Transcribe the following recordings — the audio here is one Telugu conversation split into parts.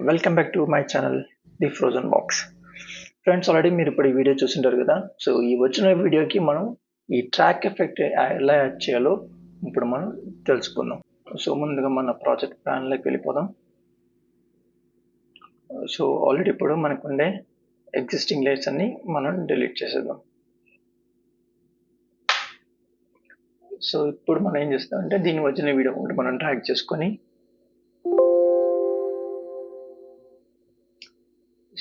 Welcome back to my channel the frozen box. Friends, already మీరు ఇప్పుడు ఈ వీడియో చూసింటారు కదా. సో ఈ వచ్చిన వీడియోకి మనం ఈ ట్రాక్ ఎఫెక్ట్ ఎలా యాడ్ చేయాలో ఇప్పుడు మనం తెలుసుకుందాం. సో ముందుగా మన ప్రాజెక్ట్ ప్లాన్లోకి వెళ్ళిపోదాం. సో ఆల్రెడీ ఇప్పుడు మనకుండే ఎగ్జిస్టింగ్ లేయర్స్ అన్ని మనం డిలీట్ చేసేద్దాం. సో ఇప్పుడు మనం ఏం చేస్తామంటే దీని వచ్చిన వీడియో మనం డ్రాగ్ చేసుకొని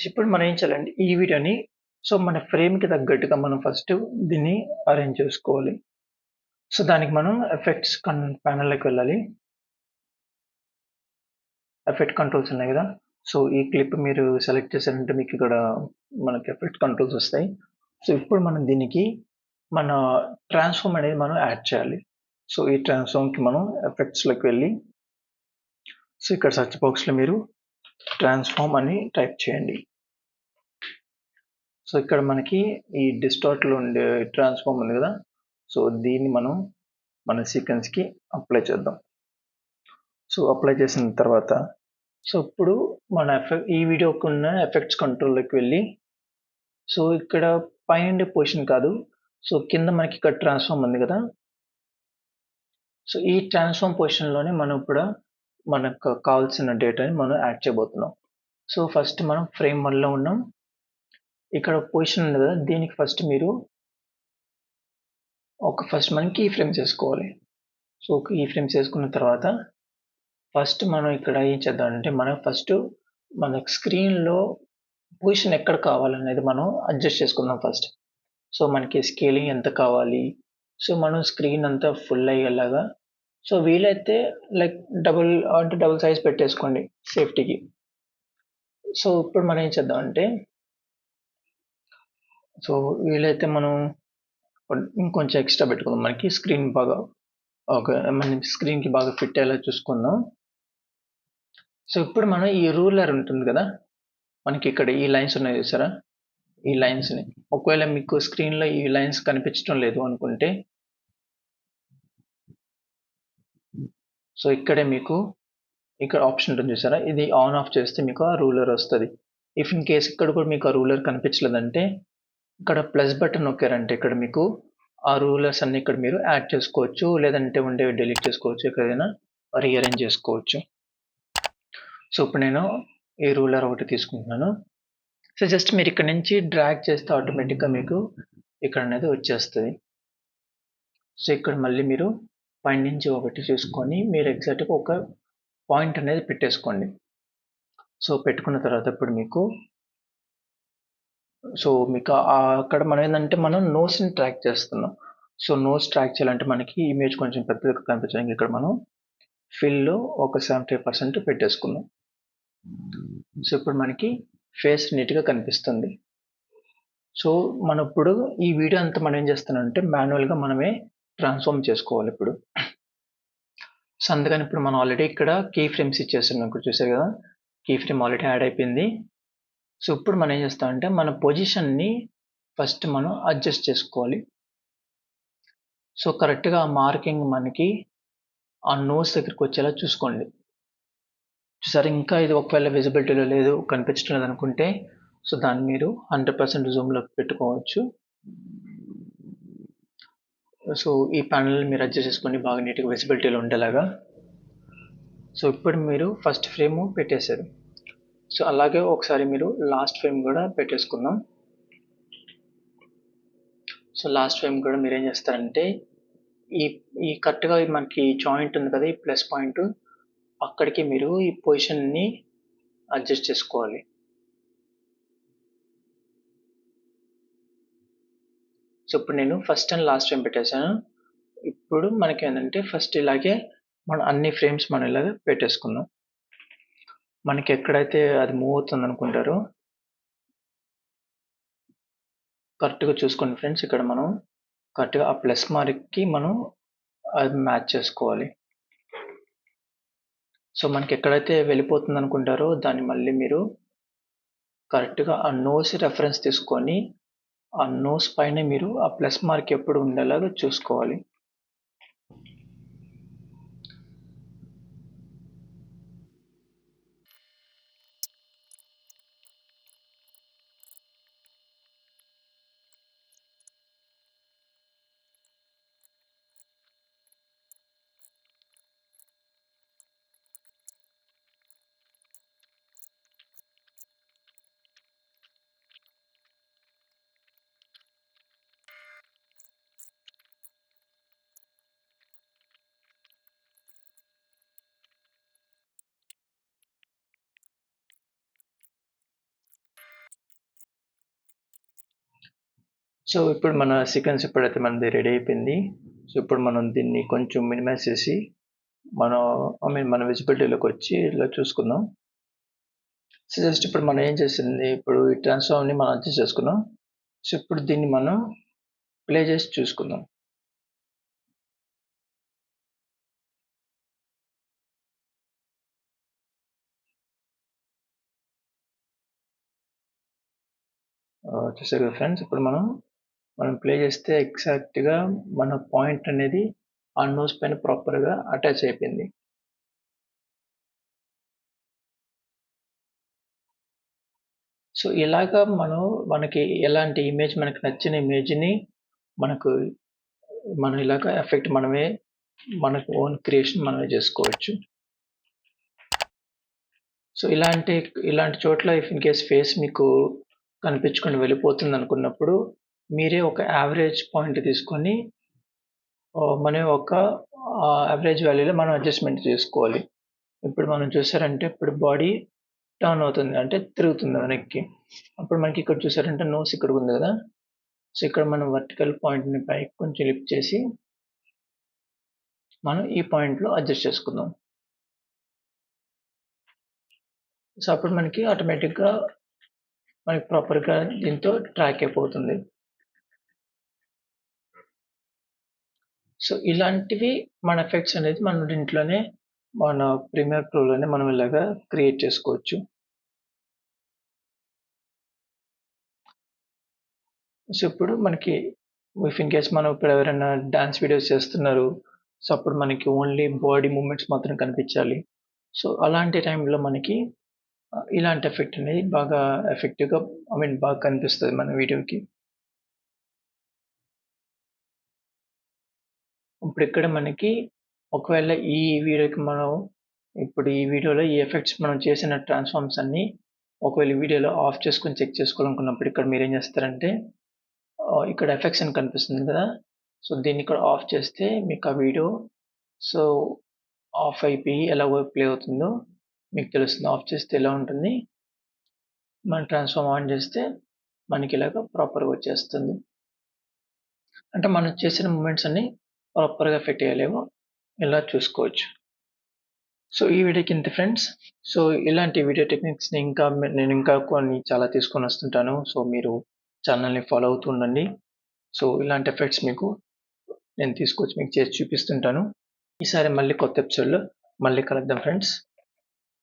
ఇప్పుడు మనం ఏం చేయాలంటే ఈ వీడియోని సో మన ఫ్రేమ్కి తగ్గట్టుగా మనం ఫస్ట్ దీన్ని అరేంజ్ చేసుకోవాలి. సో దానికి మనం ఎఫెక్ట్స్ ప్యానల్లోకి వెళ్ళాలి. ఎఫెక్ట్ కంట్రోల్స్ ఉన్నాయి కదా. సో ఈ క్లిప్ మీరు సెలెక్ట్ చేశారంటే మీకు ఇక్కడ మనకి ఎఫెక్ట్ కంట్రోల్స్ వస్తాయి. సో ఇప్పుడు మనం దీనికి మన ట్రాన్స్ఫార్మ్ అనేది మనం యాడ్ చేయాలి. సో ఈ ట్రాన్స్ఫార్మ్కి మనం ఎఫెక్ట్స్లోకి వెళ్ళి సో ఇక్కడ సెర్చ్ బాక్స్లో మీరు ట్రాన్స్ఫార్మ్ అని టైప్ చేయండి. సో ఇక్కడ మనకి ఈ డిస్టార్ట్లో ఉండే ట్రాన్స్ఫార్మ్ ఉంది కదా. సో దీన్ని మనం మన సీక్వెన్స్కి అప్లై చేద్దాం. సో అప్లై చేసిన తర్వాత సో ఇప్పుడు మన ఈ వీడియోకి ఉన్న ఎఫెక్ట్స్ కంట్రోల్లోకి వెళ్ళి సో ఇక్కడ పైన పొజిషన్ కాదు, సో కింద మనకి ఇక్కడ ట్రాన్స్ఫార్మ్ ఉంది కదా. సో ఈ ట్రాన్స్ఫార్మ్ పొజిషన్లోనే మనం ఇప్పుడు మనకు కావాల్సిన డేటాని మనం యాడ్ చేయబోతున్నాం. సో ఫస్ట్ మనం ఫ్రేమ్ 1లో ఉన్నాం. ఇక్కడ పొజిషన్ ఉంది కదా, దీనికి ఫస్ట్ మీరు ఫస్ట్ మనం కీ ఫ్రేమ్స్ వేసుకోవాలి. సో కీ ఫ్రేమ్స్ వేసుకున్న తర్వాత ఫస్ట్ మనం ఇక్కడ ఏం చేద్దామంటే మనం ఫస్ట్ మన స్క్రీన్లో పొజిషన్ ఎక్కడ కావాలనేది మనం అడ్జస్ట్ చేసుకుందాం ఫస్ట్. సో మనకి స్కేలింగ్ ఎంత కావాలి, సో మనం స్క్రీన్ అంతా ఫుల్ అయ్యేలాగా సో వీలైతే లైక్ డబుల్ సైజ్ పెట్టేసుకోండి సేఫ్టీకి. సో ఇప్పుడు మనం ఏం చేద్దామంటే సో వీలైతే మనం ఇంకొంచెం ఎక్స్ట్రా పెట్టుకుందాం, మనకి స్క్రీన్ బాగా మన స్క్రీన్కి బాగా ఫిట్ అయ్యేలా చూసుకుందాం. సో ఇప్పుడు మనం ఈ రూలర్ ఉంటుంది కదా, మనకి ఇక్కడ ఈ లైన్స్ ఉన్నాయి చూసారా, ఈ లైన్స్ని ఒకవేళ మీకు స్క్రీన్లో ఈ లైన్స్ కనిపించడం లేదు అనుకుంటే సో ఇక్కడే మీకు ఇక్కడ ఆప్షన్ ఉంటుంది చూసారా, ఇది ఆన్ ఆఫ్ చేస్తే మీకు ఆ రూలర్ వస్తుంది. ఇఫ్ ఇన్ కేస్ ఇక్కడ కూడా మీకు ఆ రూలర్ కనిపించలేదంటే ఇక్కడ ప్లస్ బటన్ నొక్కారంటే ఇక్కడ మీకు ఆ రూలర్స్ అన్ని ఇక్కడ మీరు యాడ్ చేసుకోవచ్చు, లేదంటే ఉండేవి డిలీట్ చేసుకోవచ్చు, ఎక్కడైనా రీఅరేంజ్ చేసుకోవచ్చు. సో ఇప్పుడు నేను ఈ రూలర్ ఒకటి తీసుకుంటున్నాను. సో జస్ట్ మీరు ఇక్కడ నుంచి డ్రాగ్ చేస్తే ఆటోమేటిక్గా మీకు ఇక్కడ అనేది వచ్చేస్తుంది. సో ఇక్కడ మళ్ళీ మీరు పైన నుంచి ఒకటి చూసుకొని మీరు ఎగ్జాక్ట్గా ఒక పాయింట్ అనేది పెట్టేసుకోండి. సో పెట్టుకున్న తర్వాత ఇప్పుడు మీకు సో మీకు అక్కడ మనం ఏంటంటే మనం నోస్ని ట్రాక్ చేస్తున్నాం. సో నోస్ ట్రాక్ చేయాలంటే మనకి ఇమేజ్ కొంచెం పెద్దగా కనిపించడానికి ఇక్కడ మనం ఫిల్లో ఒక 75% పెట్టేసుకుందాం. సో ఇప్పుడు మనకి ఫేస్ నీట్గా కనిపిస్తుంది. సో మనం ఇప్పుడు ఈ వీడియో అంతా మనం ఏం చేస్తున్నామంటే మాన్యువల్గా మనమే ట్రాన్స్ఫార్మ్ చేసుకోవాలి ఇప్పుడు. సో అందుకని ఇప్పుడు మనం ఆల్రెడీ ఇక్కడ కీ ఫ్రేమ్స్ ఇచ్చేస్తున్నాం, ఇక్కడ చూసారు కదా, కీ ఫ్రేమ్ ఆల్రెడీ యాడ్ అయిపోయింది. సో ఇప్పుడు మనం ఏం చేస్తామంటే మన పొజిషన్ని ఫస్ట్ మనం అడ్జస్ట్ చేసుకోవాలి. సో కరెక్ట్గా ఆ మార్కింగ్ మనకి ఆ నోస్ దగ్గరికి వచ్చేలా చూసుకోండి. చూసారు, ఇంకా ఇది ఒకవేళ విజిబిలిటీలో లేదు కనిపించడం లేదు అనుకుంటే సో దాన్ని మీరు 100% జూమ్లోకి పెట్టుకోవచ్చు. సో ఈ ప్యానల్ మీరు అడ్జస్ట్ చేసుకోండి బాగా నీట్గా విజిబిలిటీలో ఉండేలాగా. సో ఇప్పుడు మీరు ఫస్ట్ ఫ్రేమ్ పెట్టేశారు. సో అలాగే ఒకసారి మీరు లాస్ట్ ఫ్రేమ్ కూడా పెట్టేసుకుందాం. సో లాస్ట్ ఫ్రేమ్ కూడా మీరు ఏం చేస్తారంటే ఈ కరెక్ట్గా మనకి జాయింట్ ఉంది కదా, ఈ ప్లస్ పాయింట్ అక్కడికి మీరు ఈ పొజిషన్ని అడ్జస్ట్ చేసుకోవాలి. సో ఇప్పుడు నేను ఫస్ట్ అండ్ లాస్ట్ ఫ్రేమ్ పెట్టేశాను. ఇప్పుడు మనకి ఏంటంటే ఫస్ట్ ఇలాగే మనం అన్ని ఫ్రేమ్స్ మనం ఇలాగే పెట్టేసుకుందాం. మనకి ఎక్కడైతే అది మూవ్ అవుతుంది అనుకుంటారో కరెక్ట్గా చూసుకోండి ఫ్రెండ్స్, ఇక్కడ మనం కరెక్ట్గా ఆ ప్లస్ మార్క్కి మనం అది మ్యాచ్ చేసుకోవాలి. సో మనకి ఎక్కడైతే వెళ్ళిపోతుంది అనుకుంటారో దాన్ని మళ్ళీ మీరు కరెక్ట్గా ఆ నోస్ రెఫరెన్స్ తీసుకొని ఆ నోస్ పైన మీరు ఆ ప్లస్ మార్క్ ఎప్పుడు ఉండేలాగా చూసుకోవాలి. సో ఇప్పుడు మన సీక్వెన్స్ ఇప్పుడైతే మనది రెడీ అయిపోయింది. సో ఇప్పుడు మనం దీన్ని కొంచెం మినిమైజ్ చేసి మనం మన విజిబిలిటీలోకి వచ్చి ఇలా చూసుకుందాం. సో జస్ట్ ఇప్పుడు మనం ఏం చేసింది, ఇప్పుడు ఈ ట్రాన్స్ఫార్మ్ని మనం అడ్జస్ట్ చేసుకున్నాం. సో ఇప్పుడు దీన్ని మనం ప్లే చేసి చూసుకుందాం. చూసారు కదా ఫ్రెండ్స్, ఇప్పుడు మనం ప్లే చేస్తే ఎగ్జాక్ట్గా మన పాయింట్ అనేది ఆ నోస్ పైన ప్రాపర్గా అటాచ్ అయిపోయింది. సో ఇలాగా మనకి ఎలాంటి ఇమేజ్, మనకి నచ్చిన ఇమేజ్ని మనకు మనం ఇలాగ ఎఫెక్ట్ మనకు ఓన్ క్రియేషన్ మనమే చేసుకోవచ్చు. సో ఇలాంటి చోట్ల ఇఫ్ ఇన్ కేస్ ఫేస్ మీకు కనిపించకుండా వెళ్ళిపోతుంది అనుకున్నప్పుడు మీరే ఒక యావరేజ్ పాయింట్ తీసుకొని మన ఒక యావరేజ్ వాల్యూలో మనం అడ్జస్ట్మెంట్ చేసుకోవాలి. ఇప్పుడు మనం చూసారంటే ఇప్పుడు బాడీ టర్న్ అవుతుంది, అంటే తిరుగుతుంది వెనక్కి. అప్పుడు మనకి ఇక్కడ చూసారంటే నోస్ ఇక్కడ ఉంది కదా. సో ఇక్కడ మనం వర్టికల్ పాయింట్ని పైకి కొంచెం లిఫ్ట్ చేసి మనం ఈ పాయింట్లో అడ్జస్ట్ చేసుకుందాం. సో అప్పుడు మనకి ఆటోమేటిక్గా మనకి ప్రాపర్గా దీంతో ట్రాక్ అయిపోతుంది. సో ఇలాంటివి మన ఎఫెక్ట్స్ అనేది మనం దీంట్లోనే మన ప్రీమియర్ ప్రోలోనే మనం ఇలాగా క్రియేట్ చేసుకోవచ్చు. సో ఇప్పుడు మనకి ఇఫ్ ఇన్ కేస్ మనం ఇప్పుడు ఎవరైనా డాన్స్ వీడియోస్ చేస్తున్నారు, సో అప్పుడు మనకి ఓన్లీ బాడీ మూమెంట్స్ మాత్రం కనిపించాలి. సో అలాంటి టైంలో మనకి ఇలాంటి ఎఫెక్ట్ అనేది బాగా ఎఫెక్టివ్గా బాగా కనిపిస్తుంది మన వీడియోకి. ఇప్పుడు ఇక్కడ మనకి ఒకవేళ ఈ వీడియోకి ఇప్పుడు ఈ వీడియోలో ఈ ఎఫెక్ట్స్ మనం చేసిన ట్రాన్స్ఫార్మ్స్ అన్ని ఒకవేళ ఈ వీడియోలో ఆఫ్ చేసుకొని చెక్ చేసుకోవాలనుకున్నప్పుడు ఇక్కడ మీరు ఏం చేస్తారంటే ఇక్కడ ఎఫెక్ట్స్ అని కనిపిస్తుంది కదా. సో దీన్ని ఇక్కడ ఆఫ్ చేస్తే మీకు ఆ వీడియో సో ఆఫ్ అయిపోయి ఎలా ప్లే అవుతుందో మీకు తెలుస్తుంది. ఆఫ్ చేస్తే ఎలా ఉంటుంది, మన ట్రాన్స్ఫార్మ్ ఆన్ చేస్తే మనకి ఇలాగ ప్రాపర్గా వచ్చేస్తుంది. అంటే మనం చేసిన మూమెంట్స్ అన్ని ప్రాపర్గా ఎఫెక్ట్ అయ్యేలేమో ఇలా చూసుకోవచ్చు. సో ఈ వీడియోకి ఇంతే ఫ్రెండ్స్. సో ఇలాంటి వీడియో టెక్నిక్స్ని నేను ఇంకా కొన్ని చాలా తీసుకొని వస్తుంటాను. సో మీరు ఛానల్ని ఫాలో అవుతూ ఉండండి. సో ఇలాంటి ఎఫెక్ట్స్ మీకు నేను తీసుకొచ్చి మీకు చేసి చూపిస్తుంటాను. ఈసారి మళ్ళీ కొత్త ఎపిసోడ్లో మళ్ళీ కలుద్దాం ఫ్రెండ్స్.